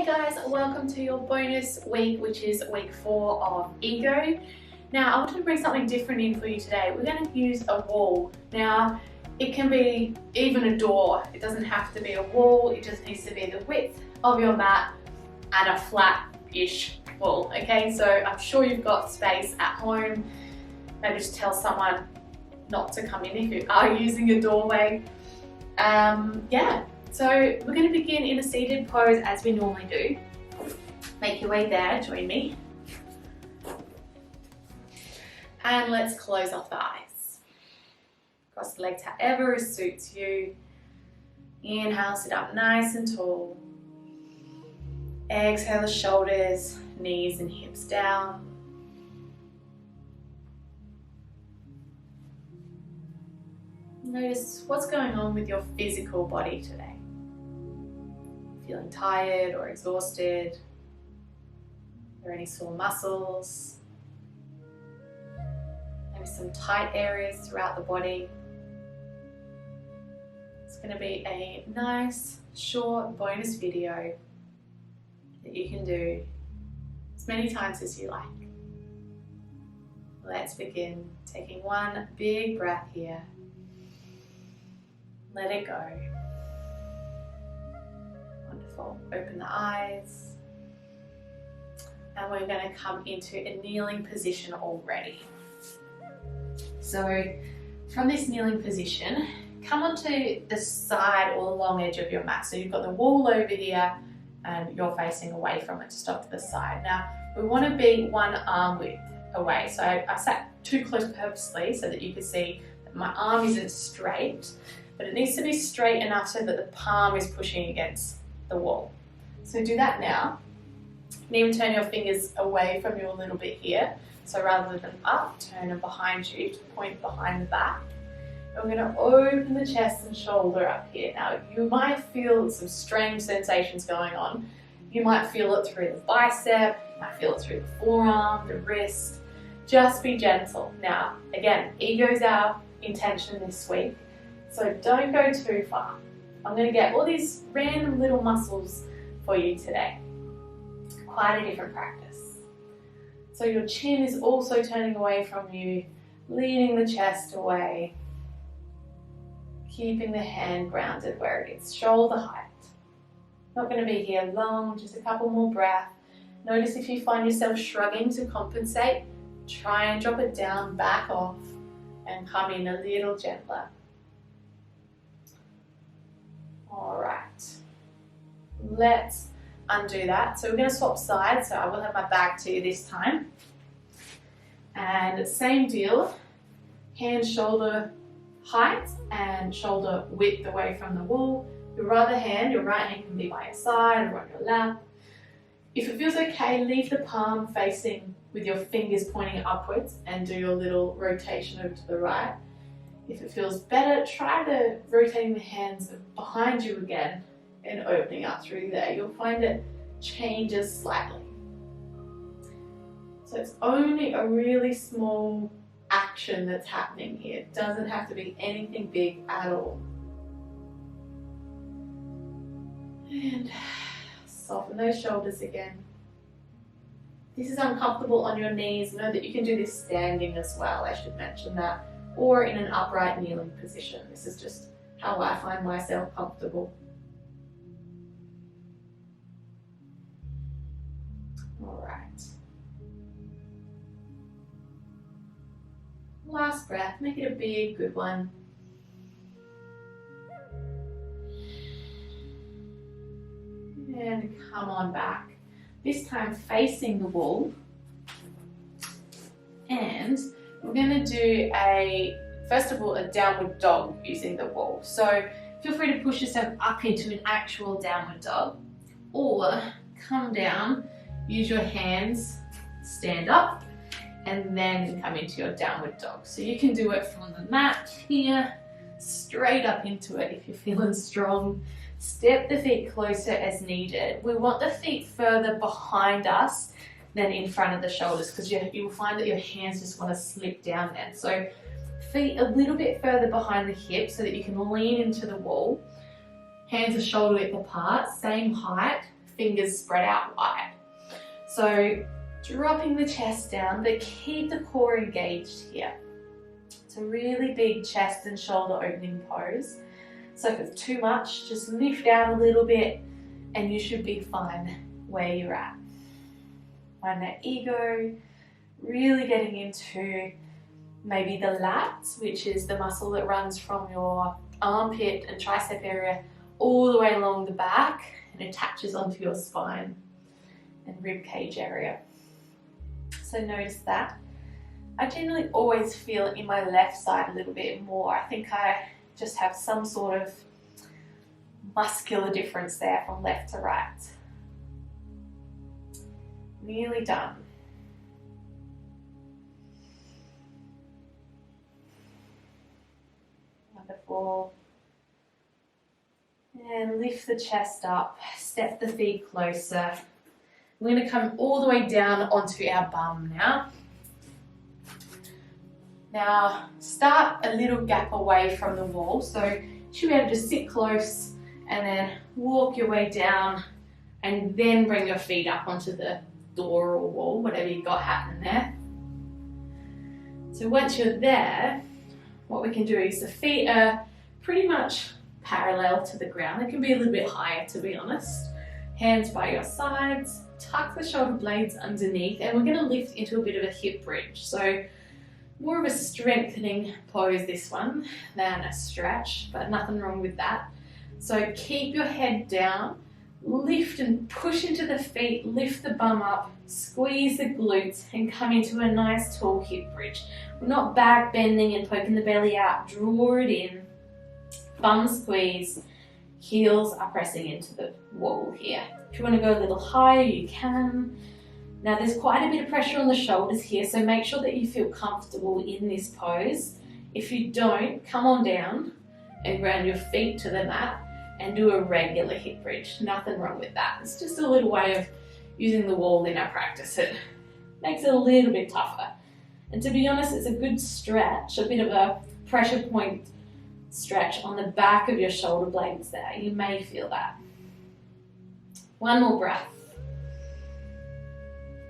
Hey guys, welcome to your bonus week, which is week 4 of Ego. Now, I wanted to bring something different in for you today. We're going to use a wall. Now, it can be even a door. It doesn't have to be a wall. It just needs to be the width of your mat and a flat-ish wall. Okay, so I'm sure you've got space at home. Maybe just tell someone not to come in if you are using a doorway. So we're going to begin in a seated pose as we normally do. Make your way there, join me. And let's close off the eyes. Cross the legs however suits you. Inhale, sit up nice and tall. Exhale the shoulders, knees and hips down. Notice what's going on with your physical body today. Feeling tired or exhausted? Are there any sore muscles? Maybe some tight areas throughout the body. It's going to be a nice, short bonus video that you can do as many times as you like. Let's begin. Taking one big breath here. Let it go. Wonderful. Open the eyes. And we're going to come into a kneeling position already. So from this kneeling position, come onto the side or the long edge of your mat. So you've got the wall over here and you're facing away from it, just off to the side. Now we want to be one arm width away. So I sat too close purposely so that you could see that my arm isn't straight, but it needs to be straight enough so that the palm is pushing against the wall. So do that now. You can even turn your fingers away from you a little bit here. So rather than up, turn them behind you to point behind the back. And we're going to open the chest and shoulder up here. Now you might feel some strange sensations going on. You might feel it through the bicep, you might feel it through the forearm, the wrist. Just be gentle. Now, again, ego's our intention this week. So don't go too far. I'm going to get all these random little muscles for you today. Quite a different practice. So your chin is also turning away from you, leaning the chest away, keeping the hand grounded where it is, shoulder height. Not going to be here long, just a couple more breaths. Notice if you find yourself shrugging to compensate, try and drop it down, back off, and come in a little gentler. Alright, let's undo that. So we're going to swap sides, so I will have my back to you this time. And same deal, hand shoulder height and shoulder width away from the wall. Your other hand, your right hand can be by your side or on your lap. If it feels okay, leave the palm facing with your fingers pointing upwards and do your little rotation over to the right. If it feels better, try to rotating the hands behind you again and opening up through there. You'll find it changes slightly. So it's only a really small action that's happening here. It doesn't have to be anything big at all. And soften those shoulders again. If this is uncomfortable on your knees, know that you can do this standing as well, I should mention that, or in an upright kneeling position. This is just how I find myself comfortable. All right. Last breath, make it a big, good one. And come on back. This time facing the wall. And we're going to do first of all, a downward dog using the wall. So feel free to push yourself up into an actual downward dog, or come down, use your hands, stand up, and then come into your downward dog. So you can do it from the mat here, straight up into it if you're feeling strong. Step the feet closer as needed. We want the feet further behind us than in front of the shoulders, because you will find that your hands just want to slip down there. So feet a little bit further behind the hips so that you can lean into the wall. Hands are shoulder width apart, same height, fingers spread out wide. So dropping the chest down, but keep the core engaged here. It's a really big chest and shoulder opening pose. So if it's too much, just lift out a little bit and you should be fine where you're at. Find that ego, really getting into maybe the lats, which is the muscle that runs from your armpit and tricep area all the way along the back and attaches onto your spine and rib cage area. So notice that. I generally always feel it in my left side a little bit more. I think I just have some sort of muscular difference there from left to right. Nearly done. Wonderful. And lift the chest up, step the feet closer. We're going to come all the way down onto our bum now. Now start a little gap away from the wall, so you should be able to sit close and then walk your way down and then bring your feet up onto the door or wall, whatever you've got happening there. So once you're there, what we can do is the feet are pretty much parallel to the ground. They can be a little bit higher, to be honest. Hands by your sides, tuck the shoulder blades underneath, and we're going to lift into a bit of a hip bridge. So more of a strengthening pose, this one, than a stretch, but nothing wrong with that. So keep your head down, lift and push into the feet, lift the bum up, squeeze the glutes and come into a nice tall hip bridge. We're not back bending and poking the belly out, draw it in, bum squeeze, heels are pressing into the wall here. If you want to go a little higher, you can. Now there's quite a bit of pressure on the shoulders here, so make sure that you feel comfortable in this pose. If you don't, come on down and ground your feet to the mat and do a regular hip bridge. Nothing wrong with that. It's just a little way of using the wall in our practice. It makes it a little bit tougher. And to be honest, it's a good stretch, a bit of a pressure point stretch on the back of your shoulder blades there. You may feel that. One more breath.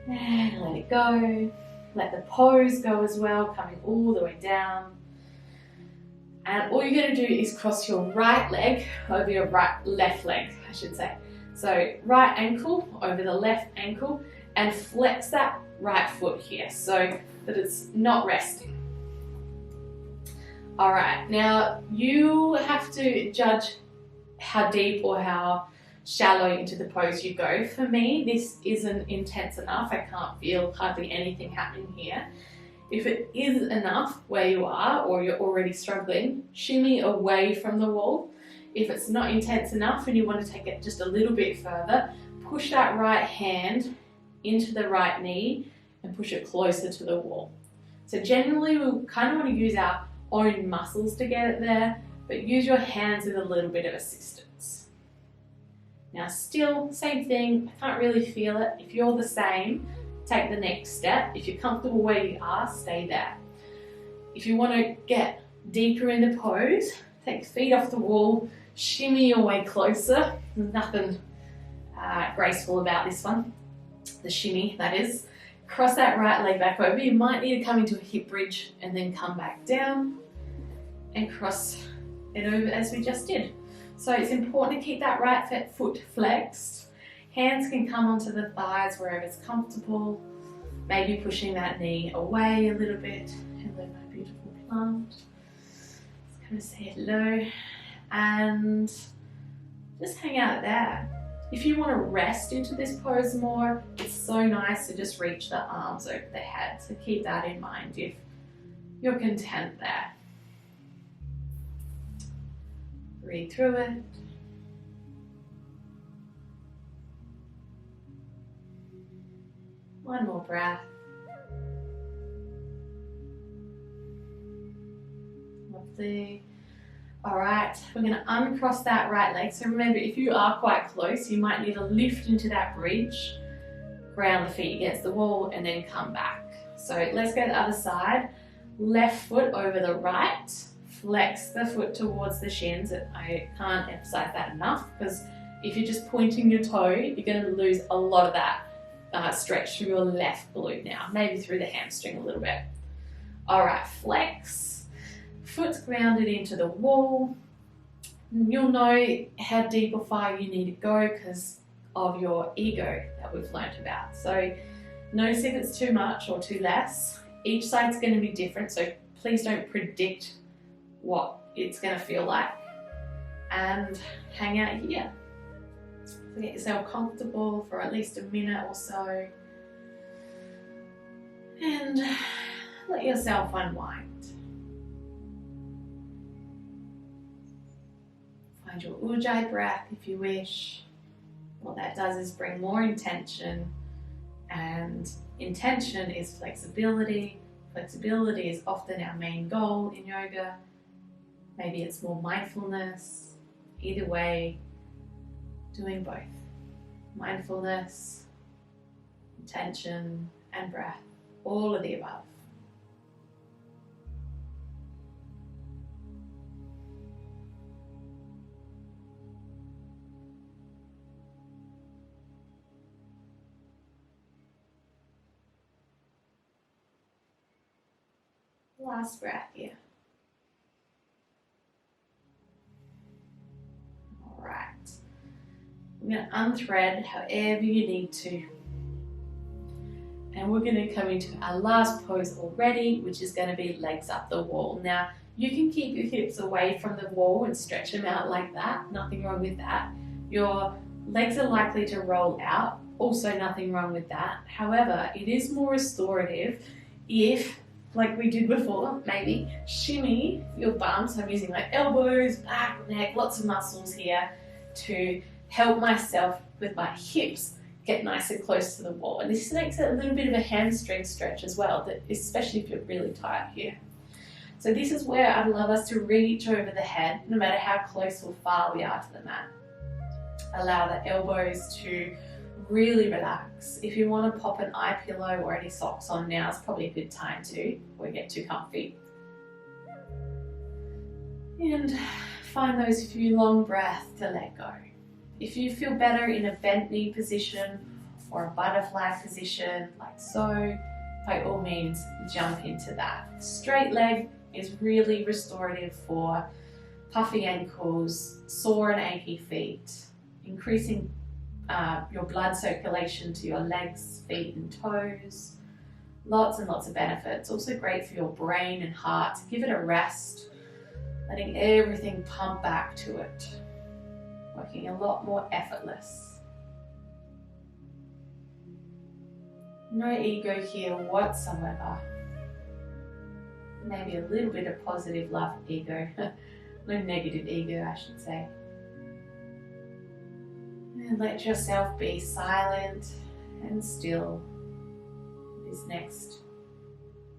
And let it go. Let the pose go as well, coming all the way down. And all you're going to do is cross your right leg over your left leg, I should say. So right ankle over the left ankle and flex that right foot here so that it's not resting. All right, now you have to judge how deep or how shallow into the pose you go. For me, this isn't intense enough. I can't feel hardly anything happening here. If it is enough where you are or you're already struggling, shimmy away from the wall. If it's not intense enough and you want to take it just a little bit further, push that right hand into the right knee and push it closer to the wall. So generally we kind of want to use our own muscles to get it there, but use your hands with a little bit of assistance. Now still, same thing, I can't really feel it. If you're the same, take the next step. If you're comfortable where you are, stay there. If you want to get deeper in the pose, take feet off the wall, shimmy your way closer. There's nothing graceful about this one. The shimmy, that is. Cross that right leg back over. You might need to come into a hip bridge and then come back down and cross it over as we just did. So it's important to keep that right foot flexed. Hands can come onto the thighs wherever it's comfortable. Maybe pushing that knee away a little bit. Hello, my beautiful plant. Just kind of say hello and just hang out there. If you want to rest into this pose more, it's so nice to just reach the arms over the head. So keep that in mind if you're content there. Breathe through it. One more breath. Lovely. All right, we're going to uncross that right leg. So remember, if you are quite close, you might need to lift into that bridge, ground the feet against the wall, and then come back. So let's go to the other side. Left foot over the right. Flex the foot towards the shins. I can't emphasize that enough because If you're just pointing your toe, you're going to lose a lot of that stretch through your left glute now, maybe through the hamstring a little bit. All right, flex. Foot's grounded into the wall. You'll know how deep or far you need to go because of your ego that we've learnt about. So notice if it's too much or too less. Each side's going to be different, so please don't predict what it's going to feel like. And hang out here. So get yourself comfortable for at least a minute or so. And let yourself unwind. Find your ujjayi breath if you wish. What that does is bring more intention, and intention is flexibility. Flexibility is often our main goal in yoga. Maybe it's more mindfulness. Either way, doing both. Mindfulness, intention, and breath. All of the above. Last breath here. All right. We're going to unthread however you need to. And we're going to come into our last pose already, which is going to be legs up the wall. Now, you can keep your hips away from the wall and stretch them out like that. Nothing wrong with that. Your legs are likely to roll out. Also, nothing wrong with that. However, it is more restorative if, like we did before, maybe shimmy your bum. So I'm using my elbows, back, neck, lots of muscles here to help myself with my hips get nice and close to the wall. And this makes it a little bit of a hamstring stretch as well, that especially if you're really tight here. So this is where I'd love us to reach over the head, no matter how close or far we are to the mat. Allow the elbows to really relax. If you want to pop an eye pillow or any socks on now, it's probably a good time to, before you get too comfy. And find those few long breaths to let go. If you feel better in a bent knee position or a butterfly position, like so, by all means, jump into that. Straight leg is really restorative for puffy ankles, sore and achy feet, increasing your blood circulation to your legs, feet and toes. Lots and lots of benefits. Also great for your brain and heart. Give it a rest, letting everything pump back to it. Working a lot more effortless. No ego here whatsoever. Maybe a little bit of positive love ego. No negative ego, I should say. And let yourself be silent and still these next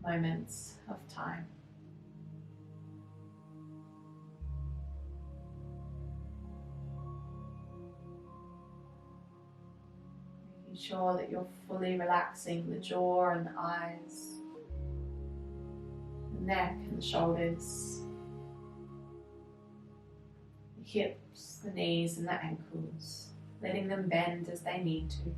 moments of time. Making sure that you're fully relaxing the jaw and the eyes, the neck and the shoulders, the hips, the knees and the ankles. Letting them bend as they need to.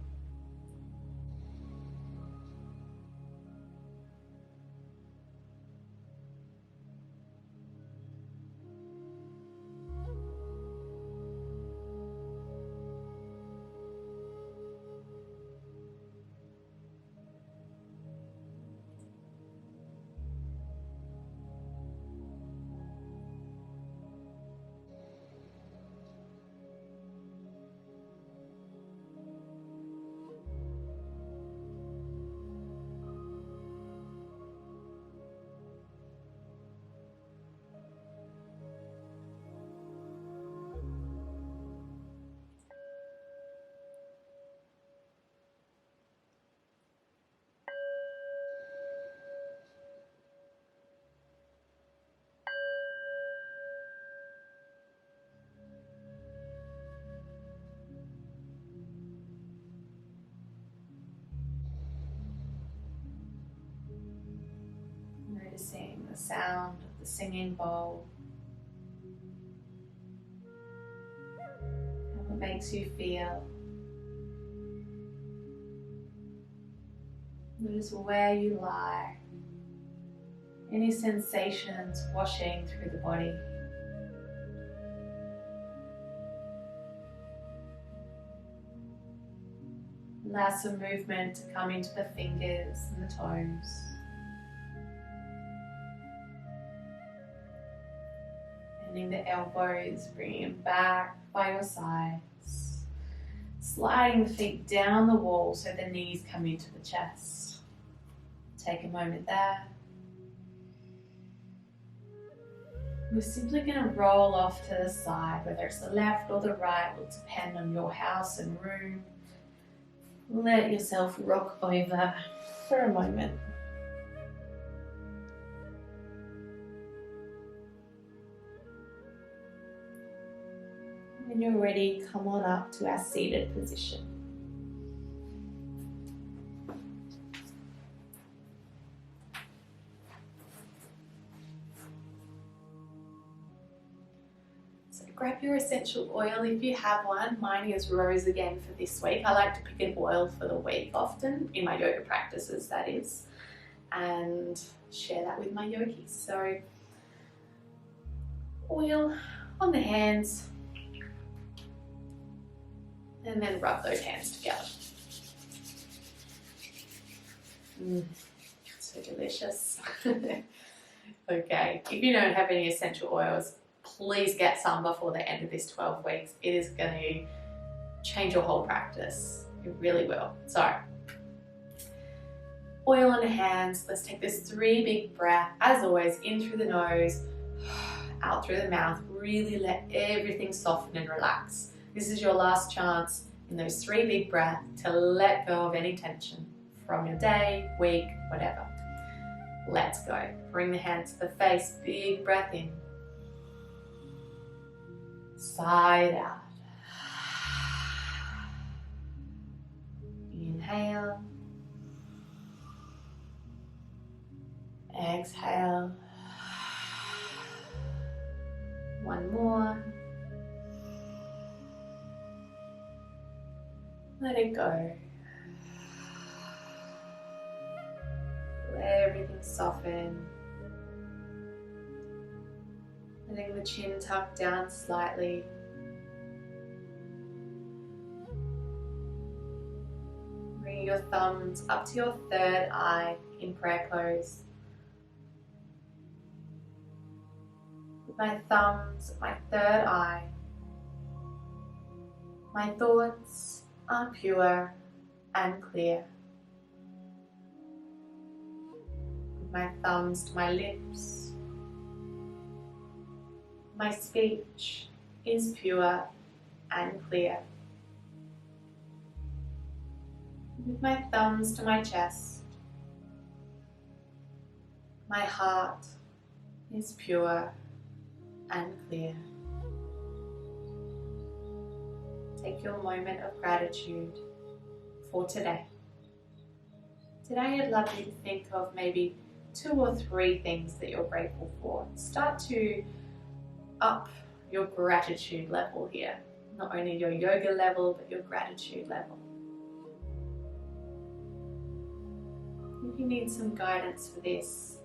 Noticing the sound of the singing bowl. And we're makes you feel. Notice where you lie. Any sensations washing through the body. Allow some movement to come into the fingers and the toes. Bending the elbows, bringing them back by your sides. Sliding the feet down the wall so the knees come into the chest. Take a moment there. We're simply going to roll off to the side, whether it's the left or the right, will depend on your house and room. Let yourself rock over for a moment. When you're ready, come on up to our seated position. So grab your essential oil if you have one. Mine is rose again for this week. I like to pick an oil for the week often, in my yoga practices that is, and share that with my yogis. So oil on the hands, and then rub those hands together. So delicious. Okay, if you don't have any essential oils, please get some before the end of this 12 weeks. It is going to change your whole practice. It really will. So, oil on the hands. Let's take this 3 big breaths. As always, in through the nose, out through the mouth. Really let everything soften and relax. This is your last chance in those 3 big breaths to let go of any tension from your day, week, whatever. Let's go. Bring the hands to the face. Big breath in. Side out. Inhale. Exhale. One more. Let it go. Let everything soften. Letting the chin tuck down slightly. Bringing your thumbs up to your third eye in prayer pose. With my thumbs at my third eye, my thoughts are pure and clear. With my thumbs to my lips, my speech is pure and clear. With my thumbs to my chest, my heart is pure and clear. Take your moment of gratitude for today. Today I'd love you to think of maybe 2 or 3 things that you're grateful for. Start to up your gratitude level here. Not only your yoga level, but your gratitude level. If you need some guidance for this,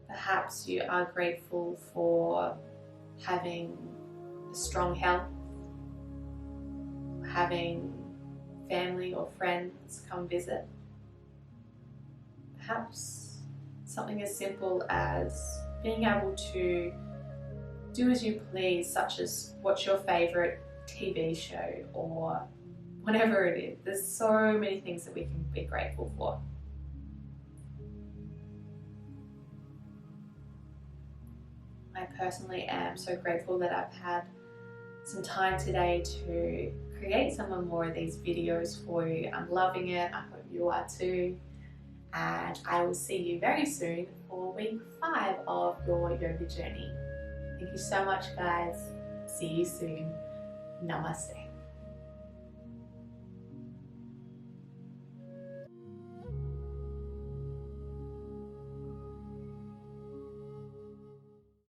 perhaps you are grateful for having a strong health, having family or friends come visit. Perhaps something as simple as being able to do as you please, such as watch your favourite TV show or whatever it is. There's so many things that we can be grateful for. I personally am so grateful that I've had some time today to create some more of these videos for you. I'm loving it. I hope you are too. And I will see you very soon for week 5 of your yoga journey. Thank you so much, guys. See you soon. Namaste.